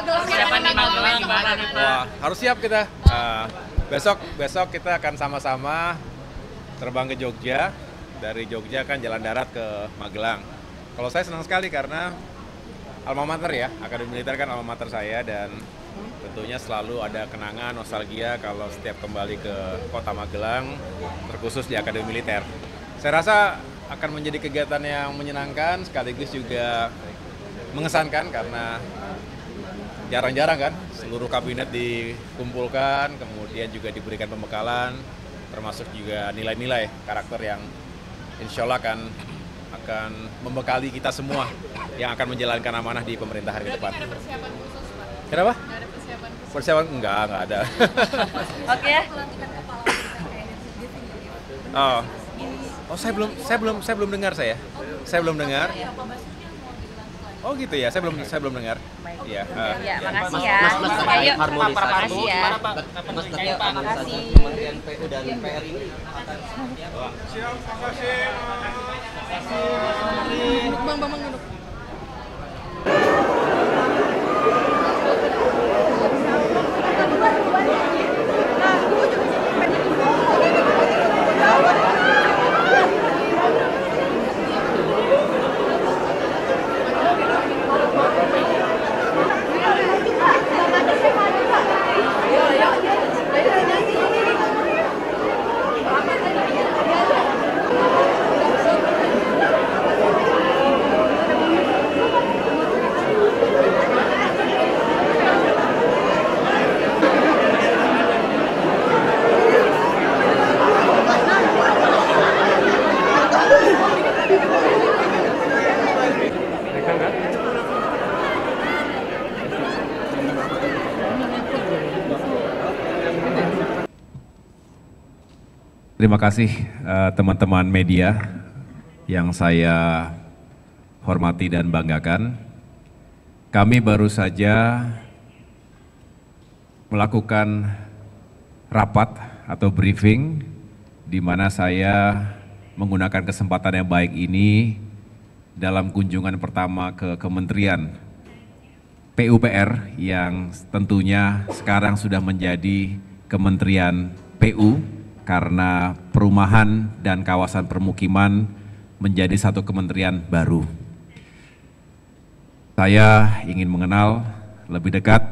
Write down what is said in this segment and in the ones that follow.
Persiapan di Magelang gimana nih Pak? Wah, harus siap kita. Besok kita akan sama-sama terbang ke Jogja. Dari Jogja kan jalan darat ke Magelang. Kalau saya senang sekali karena alma mater ya, Akademi Militer kan alma mater saya, dan tentunya selalu ada kenangan, nostalgia kalau setiap kembali ke kota Magelang, terkhusus di Akademi Militer. Saya rasa akan menjadi kegiatan yang menyenangkan, sekaligus juga mengesankan karena jarang-jarang kan seluruh kabinet dikumpulkan, kemudian juga diberikan pembekalan, termasuk juga nilai-nilai karakter yang insya Allah akan membekali kita semua yang akan menjalankan amanah di pemerintahan ke depan. Ada persiapan khusus Pak? Kenapa? Nggak ada persiapan khusus? Persiapan? Enggak ada. Oke. Oh, saya belum dengar saya. Saya belum dengar. Oh gitu ya, saya belum dengar. Iya. Ya, makasih ya. Ayo, makasih ya. Mas, Ayo, makasih. Kementerian PU dan PR ini akan Siap, makasih. Bang, duduk. Terima kasih teman-teman media yang saya hormati dan banggakan. Kami baru saja melakukan rapat atau briefing di mana saya menggunakan kesempatan yang baik ini dalam kunjungan pertama ke Kementerian PUPR yang tentunya sekarang sudah menjadi Kementerian PU karena perumahan dan kawasan permukiman menjadi satu kementerian baru. Saya ingin mengenal lebih dekat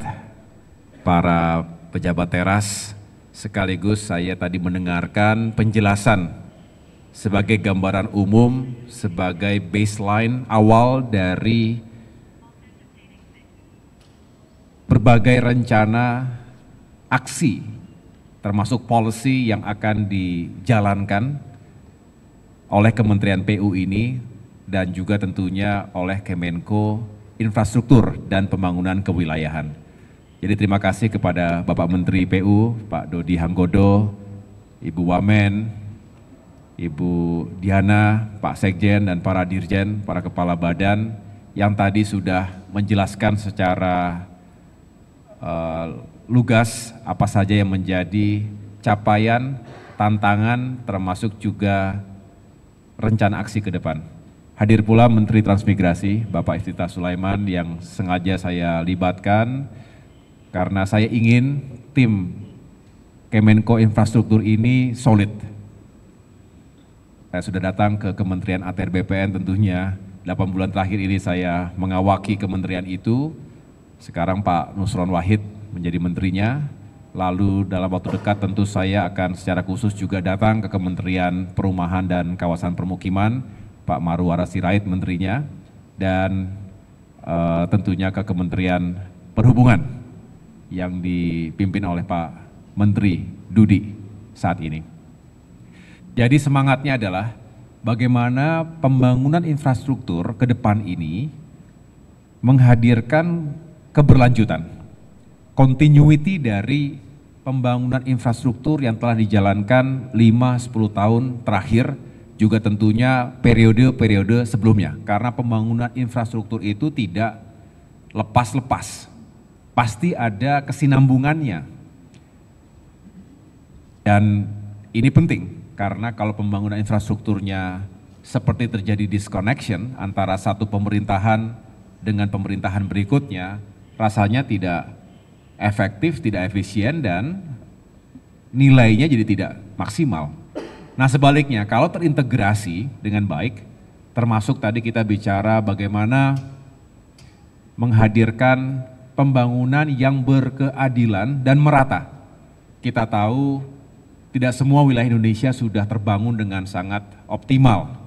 para pejabat teras, sekaligus saya tadi mendengarkan penjelasan sebagai gambaran umum, sebagai baseline awal dari berbagai rencana aksi termasuk policy yang akan dijalankan oleh Kementerian PU ini dan juga tentunya oleh Kemenko Infrastruktur dan Pembangunan Kewilayahan. Jadi terima kasih kepada Bapak Menteri PU, Pak Dodi Hanggodo, Ibu Wamen, Ibu Diana, Pak Sekjen dan para dirjen, para kepala badan yang tadi sudah menjelaskan secara lugas apa saja yang menjadi capaian, tantangan, termasuk juga rencana aksi ke depan. Hadir pula Menteri Transmigrasi, Bapak Iftithah Sulaiman yang sengaja saya libatkan karena saya ingin tim Kemenko Infrastruktur ini solid. Saya sudah datang ke Kementerian ATR BPN tentunya, 8 bulan terakhir ini saya mengawaki kementerian itu. Sekarang Pak Nusron Wahid menjadi menterinya, lalu dalam waktu dekat tentu saya akan secara khusus juga datang ke Kementerian Perumahan dan Kawasan Permukiman, Pak Marwara Sirait menterinya, dan tentunya ke Kementerian Perhubungan yang dipimpin oleh Pak Menteri Dudi saat ini. Jadi semangatnya adalah bagaimana pembangunan infrastruktur ke depan ini menghadirkan keberlanjutan, continuity dari pembangunan infrastruktur yang telah dijalankan 5-10 tahun terakhir, juga tentunya periode-periode sebelumnya. Karena pembangunan infrastruktur itu tidak lepas-lepas, pasti ada kesinambungannya. Dan ini penting, karena kalau pembangunan infrastrukturnya seperti terjadi disconnection antara satu pemerintahan dengan pemerintahan berikutnya, rasanya tidak efektif, tidak efisien, dan nilainya jadi tidak maksimal. Nah sebaliknya, kalau terintegrasi dengan baik, termasuk tadi kita bicara bagaimana menghadirkan pembangunan yang berkeadilan dan merata. Kita tahu tidak semua wilayah Indonesia sudah terbangun dengan sangat optimal.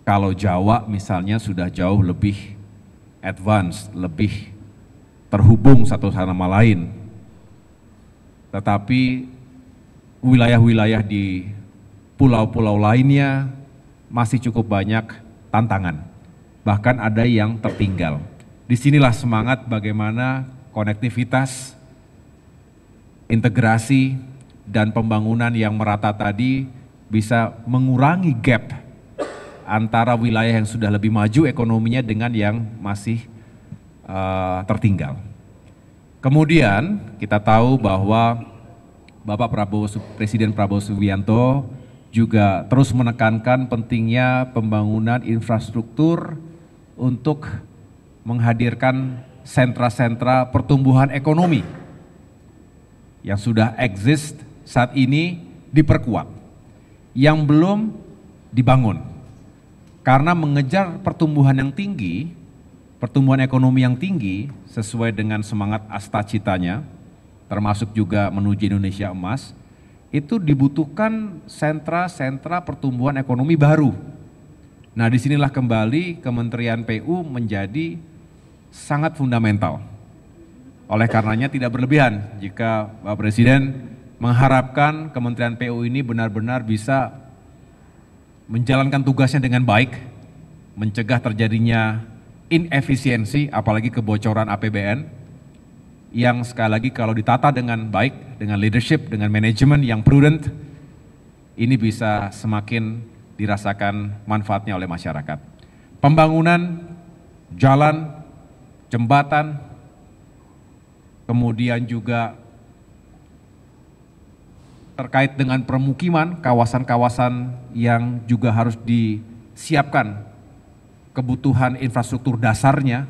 Kalau Jawa misalnya sudah jauh lebih advance, lebih terhubung satu sama lain. Tetapi wilayah-wilayah di pulau-pulau lainnya masih cukup banyak tantangan. Bahkan ada yang tertinggal. Disinilah semangat bagaimana konektivitas, integrasi, dan pembangunan yang merata tadi bisa mengurangi gap antara wilayah yang sudah lebih maju ekonominya dengan yang masih tertinggal. Kemudian kita tahu bahwa Presiden Prabowo Subianto juga terus menekankan pentingnya pembangunan infrastruktur untuk menghadirkan sentra-sentra pertumbuhan ekonomi yang sudah exist saat ini diperkuat, yang belum dibangun. Karena mengejar pertumbuhan yang tinggi, pertumbuhan ekonomi yang tinggi sesuai dengan semangat Astacitanya, termasuk juga menuju Indonesia Emas, itu dibutuhkan sentra-sentra pertumbuhan ekonomi baru. Nah disinilah kembali Kementerian PU menjadi sangat fundamental. Oleh karenanya tidak berlebihan jika Bapak Presiden mengharapkan Kementerian PU ini benar-benar bisa menjalankan tugasnya dengan baik, mencegah terjadinya inefisiensi, apalagi kebocoran APBN, yang sekali lagi kalau ditata dengan baik, dengan leadership, dengan manajemen yang prudent, ini bisa semakin dirasakan manfaatnya oleh masyarakat. Pembangunan jalan, jembatan, kemudian juga terkait dengan permukiman, kawasan-kawasan yang juga harus disiapkan kebutuhan infrastruktur dasarnya,